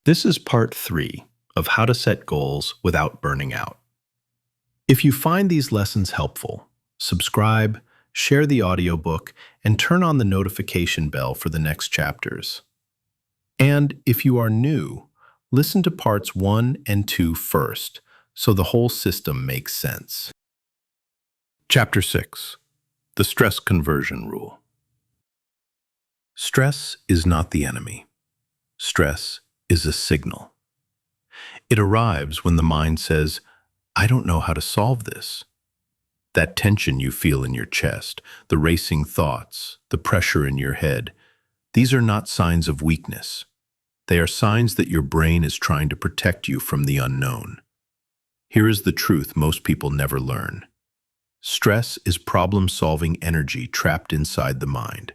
This is part 3 of how to set goals without burning out. If you find these lessons helpful, subscribe, share the audiobook, and turn on the notification bell for the next chapters. And if you are new, listen to parts 1 and 2 first, so the whole system makes sense. Chapter 6: The Stress Conversion Rule. Stress is not the enemy. Stress is a signal. It arrives when the mind says, "I don't know how to solve this." That tension you feel in your chest, the racing thoughts, the pressure in your head, these are not signs of weakness. They are signs that your brain is trying to protect you from the unknown. Here is the truth most people never learn. Stress is problem-solving energy trapped inside the mind.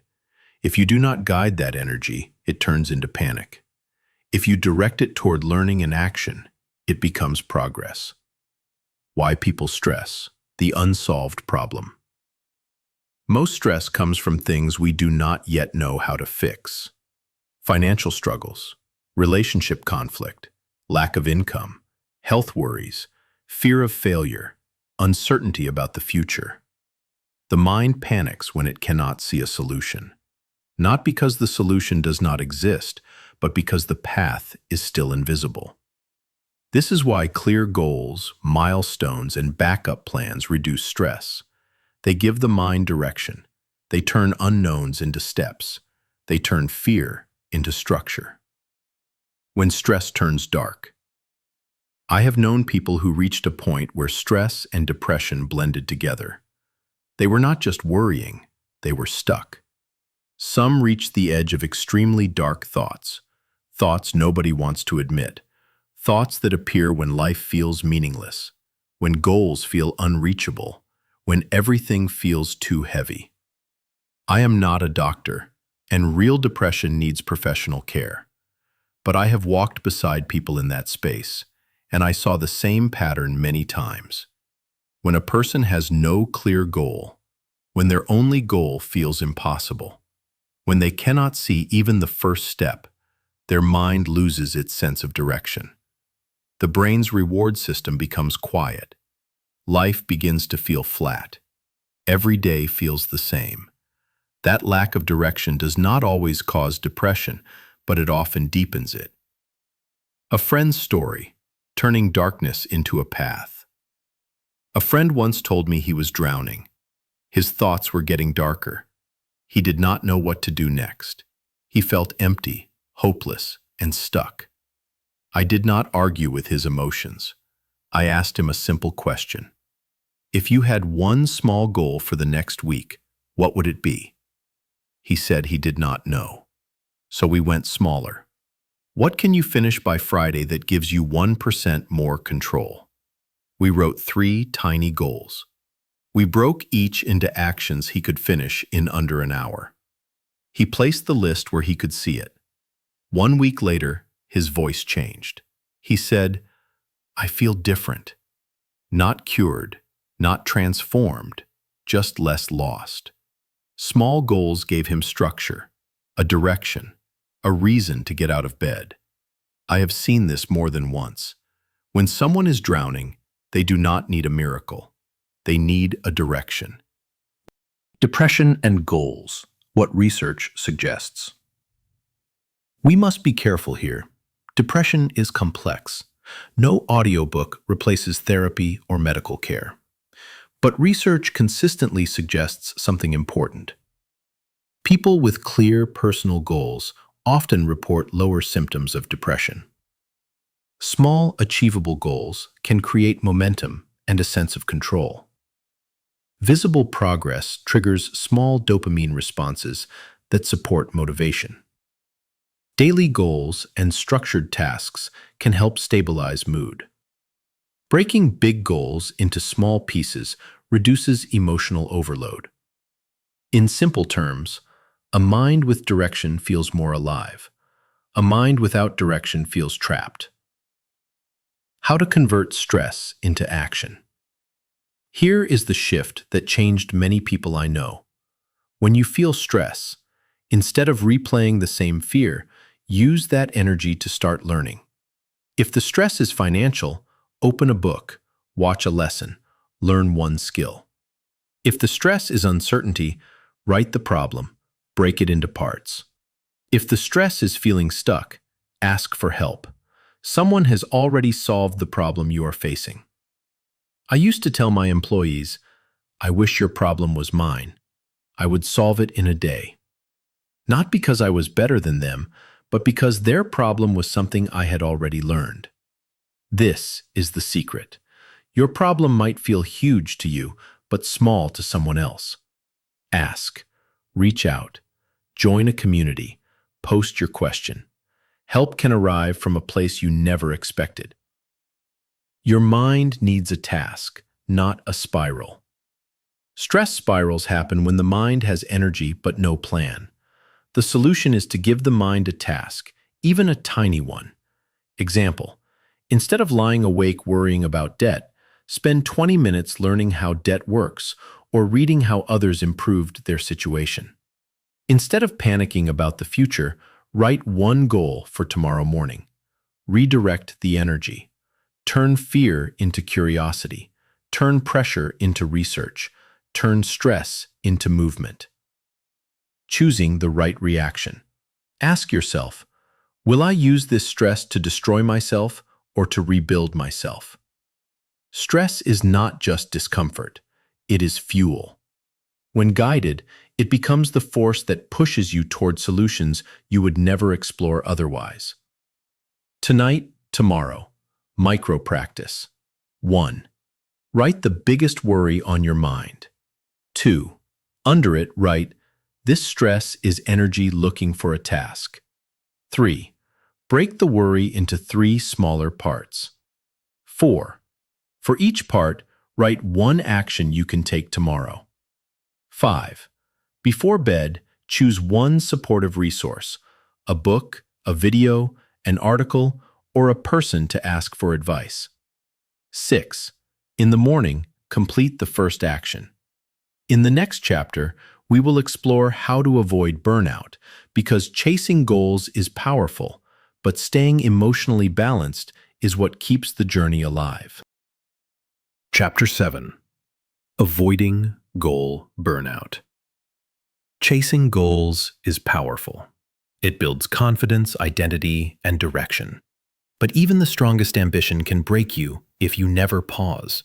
If you do not guide that energy, it turns into panic. If you direct it toward learning and action, it becomes progress. Why people stress: the unsolved problem. Most stress comes from things we do not yet know how to fix. Financial struggles, relationship conflict, lack of income, health worries, fear of failure, uncertainty about the future. The mind panics when it cannot see a solution. Not because the solution does not exist, but because the path is still invisible. This is why clear goals, milestones, and backup plans reduce stress. They give the mind direction. They turn unknowns into steps. They turn fear into structure. When stress turns dark. I have known people who reached a point where stress and depression blended together. They were not just worrying, they were stuck. Some reached the edge of extremely dark thoughts nobody wants to admit, thoughts that appear when life feels meaningless, when goals feel unreachable, when everything feels too heavy. I am not a doctor, and real depression needs professional care. But I have walked beside people in that space, and I saw the same pattern many times. When a person has no clear goal, when their only goal feels impossible, when they cannot see even the first step, their mind loses its sense of direction. The brain's reward system becomes quiet. Life begins to feel flat. Every day feels the same. That lack of direction does not always cause depression, but it often deepens it. A friend's story, turning darkness into a path. A friend once told me he was drowning. His thoughts were getting darker. He did not know what to do next. He felt empty, hopeless, and stuck. I did not argue with his emotions. I asked him a simple question. If you had one small goal for the next week, what would it be? He said he did not know. So we went smaller. What can you finish by Friday that gives you 1% more control? We wrote 3 tiny goals. We broke each into actions he could finish in under an hour. He placed the list where he could see it. 1 week later, his voice changed. He said, "I feel different. Not cured, not transformed, just less lost." Small goals gave him structure, a direction, a reason to get out of bed. I have seen this more than once. When someone is drowning, they do not need a miracle. They need a direction. Depression and goals, what research suggests. We must be careful here. Depression is complex. No audiobook replaces therapy or medical care. But research consistently suggests something important. People with clear personal goals often report lower symptoms of depression. Small, achievable goals can create momentum and a sense of control. Visible progress triggers small dopamine responses that support motivation. Daily goals and structured tasks can help stabilize mood. Breaking big goals into small pieces reduces emotional overload. In simple terms, a mind with direction feels more alive. A mind without direction feels trapped. How to convert stress into action. Here is the shift that changed many people I know. When you feel stress, instead of replaying the same fear, Use that energy to start learning. If the stress is financial, open a book, watch a lesson, learn one skill. If the stress is uncertainty, write the problem, break it into parts. If the stress is feeling stuck, ask for help. Someone has already solved the problem you are facing. I used to tell my employees, I wish your problem was mine. I would solve it in a day. Not because I was better than them, but because their problem was something I had already learned. This is the secret. Your problem might feel huge to you, but small to someone else. Ask, reach out, join a community, post your question. Help can arrive from a place you never expected. Your mind needs a task, not a spiral. Stress spirals happen when the mind has energy but no plan. The solution is to give the mind a task, even a tiny one. Example, instead of lying awake worrying about debt, spend 20 minutes learning how debt works or reading how others improved their situation. Instead of panicking about the future, write one goal for tomorrow morning. Redirect the energy. Turn fear into curiosity. Turn pressure into research. Turn stress into movement. Choosing the right reaction. Ask yourself, will I use this stress to destroy myself or to rebuild myself? Stress is not just discomfort, it is fuel. When guided, it becomes the force that pushes you toward solutions you would never explore otherwise. Tonight, tomorrow, micro practice. 1. Write the biggest worry on your mind. 2. Under it, write, this stress is energy looking for a task. 3. Break the worry into 3 smaller parts. 4. For each part, write one action you can take tomorrow. 5. Before bed, choose one supportive resource, a book, a video, an article, or a person to ask for advice. 6. In the morning, complete the first action. In the next chapter, we will explore how to avoid burnout, because chasing goals is powerful, but staying emotionally balanced is what keeps the journey alive. Chapter 7. Avoiding Goal Burnout. Chasing goals is powerful. It builds confidence, identity, and direction. But even the strongest ambition can break you if you never pause.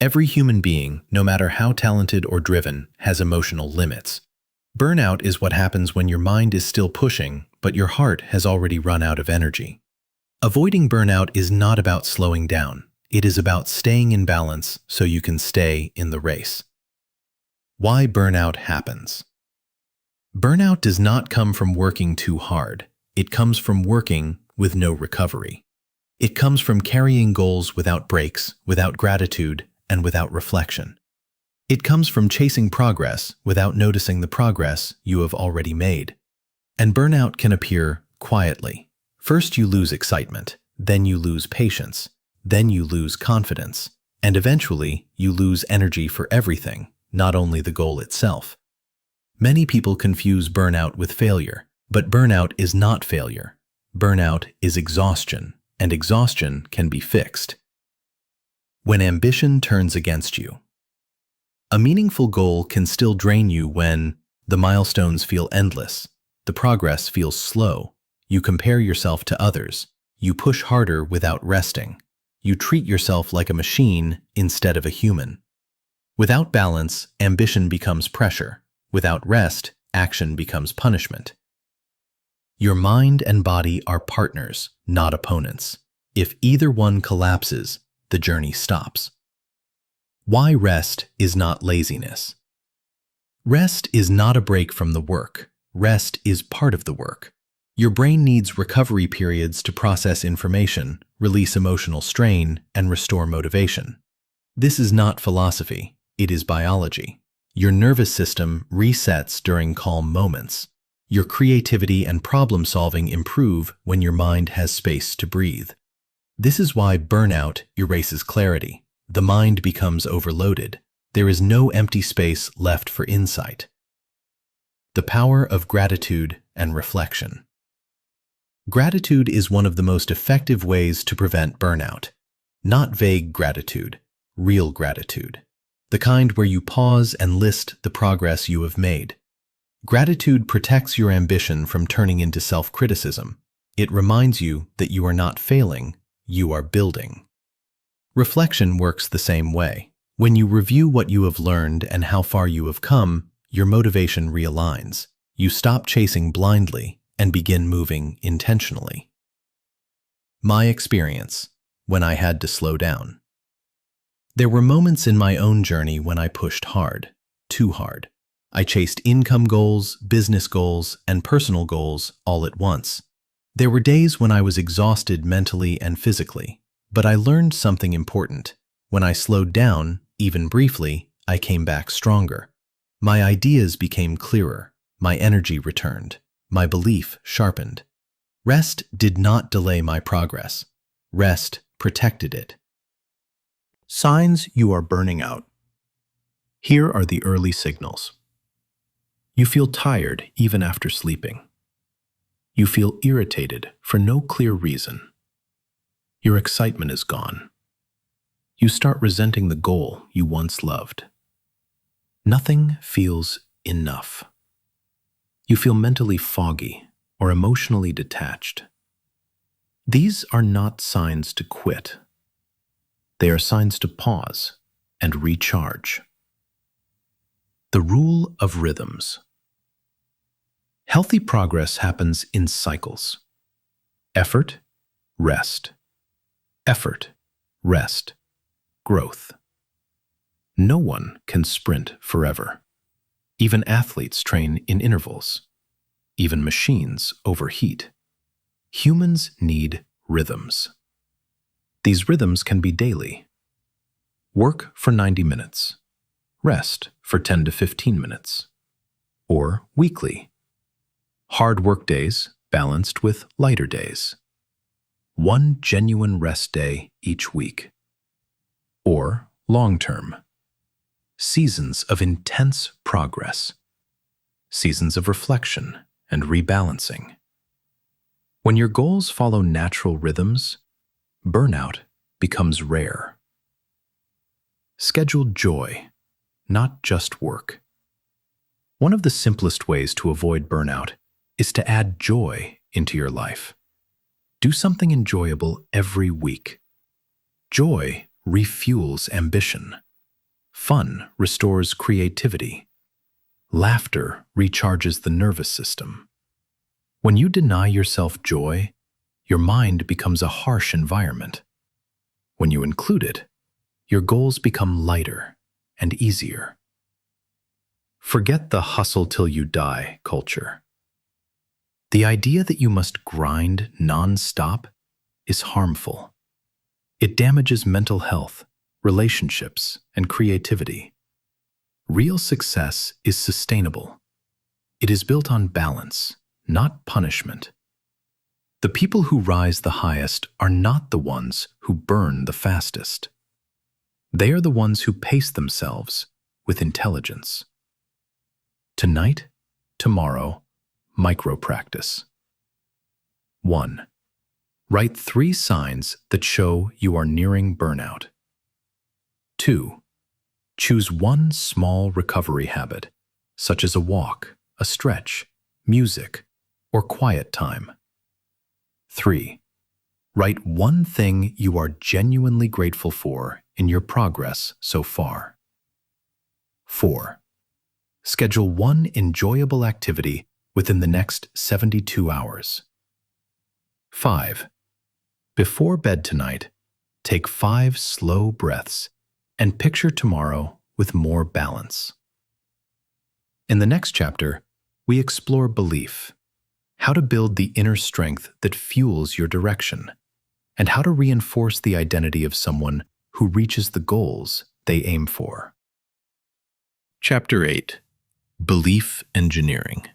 Every human being, no matter how talented or driven, has emotional limits. Burnout is what happens when your mind is still pushing, but your heart has already run out of energy. Avoiding burnout is not about slowing down. It is about staying in balance so you can stay in the race. Why burnout happens. Burnout does not come from working too hard. It comes from working with no recovery. It comes from carrying goals without breaks, without gratitude, and without reflection. It comes from chasing progress without noticing the progress you have already made. And burnout can appear quietly. First you lose excitement, then you lose patience, then you lose confidence, and eventually you lose energy for everything, not only the goal itself. Many people confuse burnout with failure, but burnout is not failure. Burnout is exhaustion, and exhaustion can be fixed. When ambition turns against you. A meaningful goal can still drain you when the milestones feel endless, the progress feels slow, you compare yourself to others, you push harder without resting, you treat yourself like a machine instead of a human. Without balance, ambition becomes pressure. Without rest, action becomes punishment. Your mind and body are partners, not opponents. If either one collapses, the journey stops. Why rest is not laziness. Rest is not a break from the work. Rest is part of the work. Your brain needs recovery periods to process information, release emotional strain, and restore motivation. This is not philosophy, it is biology. Your nervous system resets during calm moments. Your creativity and problem-solving improve when your mind has space to breathe. This is why burnout erases clarity. The mind becomes overloaded. There is no empty space left for insight. The power of gratitude and reflection. Gratitude is one of the most effective ways to prevent burnout. Not vague gratitude, real gratitude. The kind where you pause and list the progress you have made. Gratitude protects your ambition from turning into self-criticism. It reminds you that you are not failing, you are building. Reflection works the same way. When you review what you have learned and how far you have come, your motivation realigns. You stop chasing blindly and begin moving intentionally. My experience, when I had to slow down. There were moments in my own journey when I pushed hard, too hard. I chased income goals, business goals, and personal goals all at once. There were days when I was exhausted mentally and physically, but I learned something important. When I slowed down, even briefly, I came back stronger. My ideas became clearer, my energy returned, my belief sharpened. Rest did not delay my progress. Rest protected it. Signs you are burning out. Here are the early signals. You feel tired even after sleeping. You feel irritated for no clear reason. Your excitement is gone. You start resenting the goal you once loved. Nothing feels enough. You feel mentally foggy or emotionally detached. These are not signs to quit. They are signs to pause and recharge. The rule of rhythms. Healthy progress happens in cycles. Effort, rest. Effort, rest, growth. No one can sprint forever. Even athletes train in intervals. Even machines overheat. Humans need rhythms. These rhythms can be daily. Work for 90 minutes. Rest for 10 to 15 minutes. Or weekly. Hard work days balanced with lighter days. One genuine rest day each week. Or long-term. Seasons of intense progress. Seasons of reflection and rebalancing. When your goals follow natural rhythms, burnout becomes rare. Schedule joy, not just work. One of the simplest ways to avoid burnout is to add joy into your life. Do something enjoyable every week. Joy refuels ambition. Fun restores creativity. Laughter recharges the nervous system. When you deny yourself joy, your mind becomes a harsh environment. When you include it, your goals become lighter and easier. Forget the hustle till you die culture. The idea that you must grind non-stop is harmful. It damages mental health, relationships, and creativity. Real success is sustainable. It is built on balance, not punishment. The people who rise the highest are not the ones who burn the fastest. They are the ones who pace themselves with intelligence. Tonight, tomorrow, micro-practice. 1. Write 3 signs that show you are nearing burnout. 2. Choose one small recovery habit, such as a walk, a stretch, music, or quiet time. 3. Write one thing you are genuinely grateful for in your progress so far. 4. Schedule one enjoyable activity within the next 72 hours. 5. Before bed tonight, take 5 slow breaths and picture tomorrow with more balance. In the next chapter, we explore belief, how to build the inner strength that fuels your direction, and how to reinforce the identity of someone who reaches the goals they aim for. Chapter 8. Belief Engineering.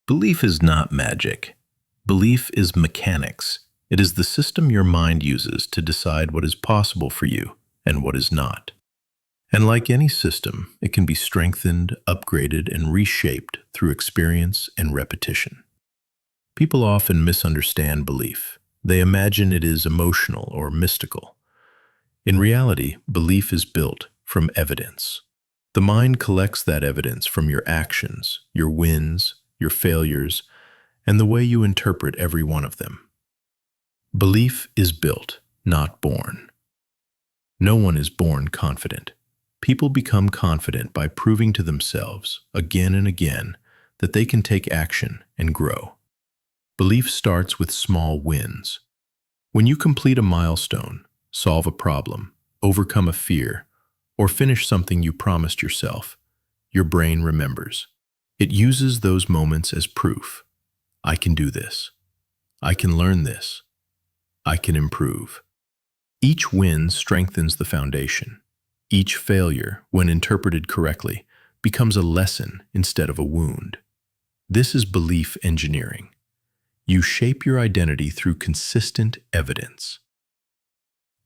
Belief is not magic. Belief is mechanics. It is the system your mind uses to decide what is possible for you and what is not. And like any system, it can be strengthened, upgraded, and reshaped through experience and repetition. People often misunderstand belief. They imagine it is emotional or mystical. In reality, belief is built from evidence. The mind collects that evidence from your actions, your wins, your failures, and the way you interpret every one of them. Belief is built, not born. No one is born confident. People become confident by proving to themselves, again and again, that they can take action and grow. Belief starts with small wins. When you complete a milestone, solve a problem, overcome a fear, or finish something you promised yourself, your brain remembers. It uses those moments as proof. I can do this. I can learn this. I can improve. Each win strengthens the foundation. Each failure, when interpreted correctly, becomes a lesson instead of a wound. This is belief engineering. You shape your identity through consistent evidence.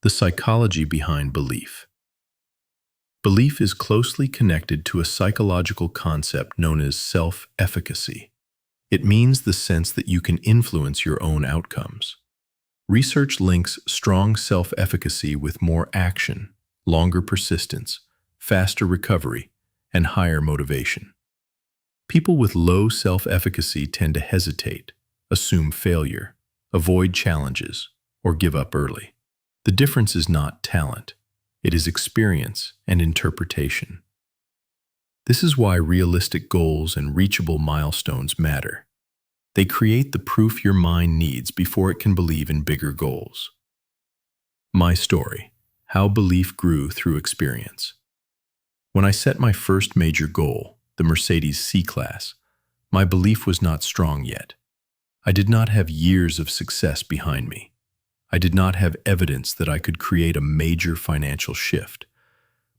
The psychology behind belief. Belief is closely connected to a psychological concept known as self-efficacy. It means the sense that you can influence your own outcomes. Research links strong self-efficacy with more action, longer persistence, faster recovery, and higher motivation. People with low self-efficacy tend to hesitate, assume failure, avoid challenges, or give up early. The difference is not talent. It is experience and interpretation. This is why realistic goals and reachable milestones matter. They create the proof your mind needs before it can believe in bigger goals. My story: how belief grew through experience. When I set my first major goal, the Mercedes C-Class, my belief was not strong yet. I did not have years of success behind me. I did not have evidence that I could create a major financial shift.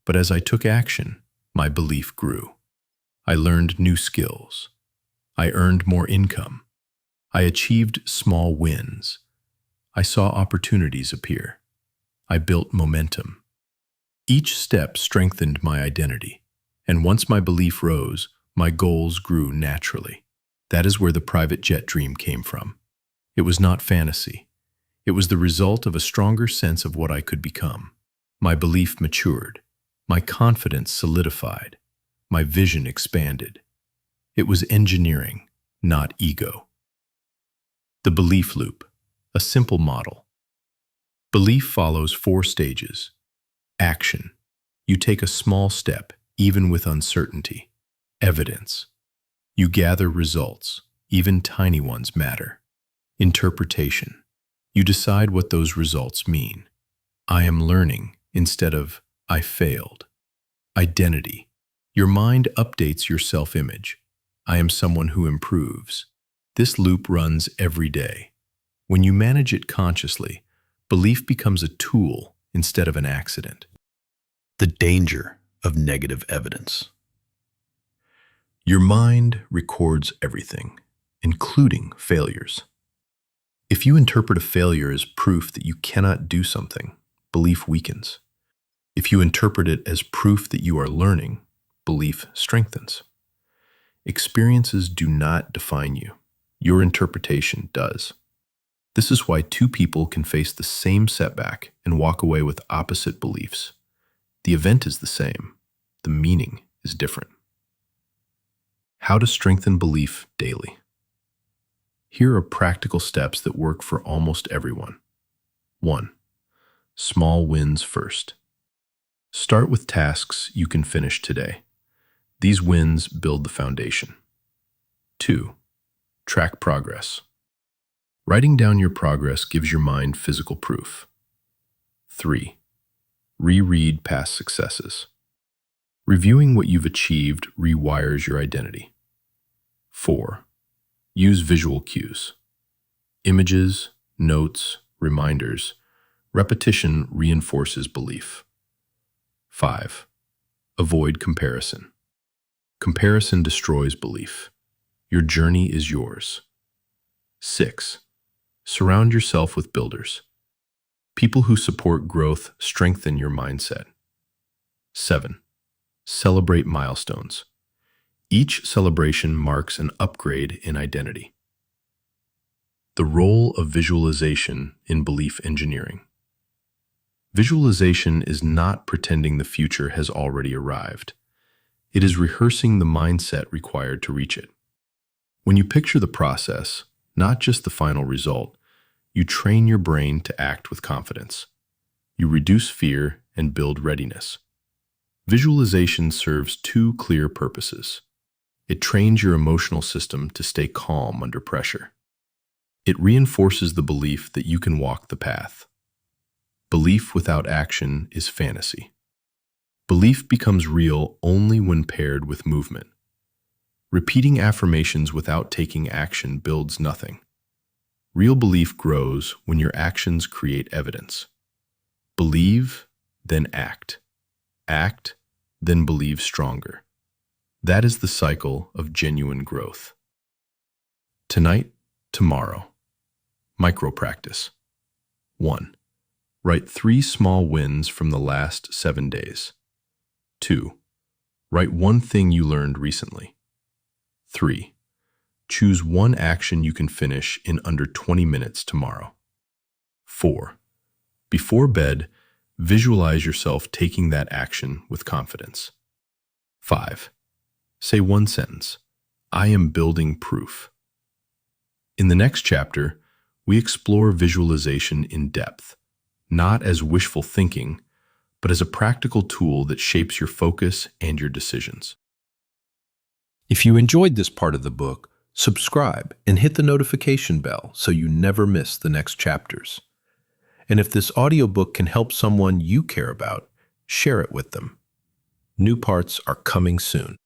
But as I took action, my belief grew. I learned new skills. I earned more income. I achieved small wins. I saw opportunities appear. I built momentum. Each step strengthened my identity, and once my belief rose, my goals grew naturally. That is where the private jet dream came from. It was not fantasy. It was the result of a stronger sense of what I could become. My belief matured. My confidence solidified. My vision expanded. It was engineering, not ego. The belief loop, a simple model. Belief follows 4 stages. Action. You take a small step, even with uncertainty. Evidence. You gather results, even tiny ones matter. Interpretation. You decide what those results mean. I am learning instead of I failed. Identity. Your mind updates your self-image. I am someone who improves. This loop runs every day. When you manage it consciously, belief becomes a tool instead of an accident. The danger of negative evidence. Your mind records everything, including failures. If you interpret a failure as proof that you cannot do something, belief weakens. If you interpret it as proof that you are learning, belief strengthens. Experiences do not define you. Your interpretation does. This is why 2 people can face the same setback and walk away with opposite beliefs. The event is the same. The meaning is different. How to strengthen belief daily. Here are practical steps that work for almost everyone. 1. Small wins first. Start with tasks you can finish today. These wins build the foundation. 2. Track progress. Writing down your progress gives your mind physical proof. 3. Reread past successes. Reviewing what you've achieved rewires your identity. 4. Use visual cues. Images, notes, reminders. Repetition reinforces belief. 5. Avoid comparison. Comparison destroys belief. Your journey is yours. 6. Surround yourself with builders. People who support growth strengthen your mindset. 7. Celebrate milestones. Each celebration marks an upgrade in identity. The role of visualization in belief engineering. Visualization is not pretending the future has already arrived. It is rehearsing the mindset required to reach it. When you picture the process, not just the final result, you train your brain to act with confidence. You reduce fear and build readiness. Visualization serves two clear purposes. It trains your emotional system to stay calm under pressure. It reinforces the belief that you can walk the path. Belief without action is fantasy. Belief becomes real only when paired with movement. Repeating affirmations without taking action builds nothing. Real belief grows when your actions create evidence. Believe, then act. Act, then believe stronger. That is the cycle of genuine growth. Tonight, tomorrow. Micro practice. 1. Write 3 small wins from the last 7 days. 2. Write one thing you learned recently. 3. Choose one action you can finish in under 20 minutes tomorrow. 4. Before bed, visualize yourself taking that action with confidence. 5. Say one sentence, I am building proof. In the next chapter, we explore visualization in depth, not as wishful thinking, but as a practical tool that shapes your focus and your decisions. If you enjoyed this part of the book, subscribe and hit the notification bell so you never miss the next chapters. And if this audiobook can help someone you care about, share it with them. New parts are coming soon.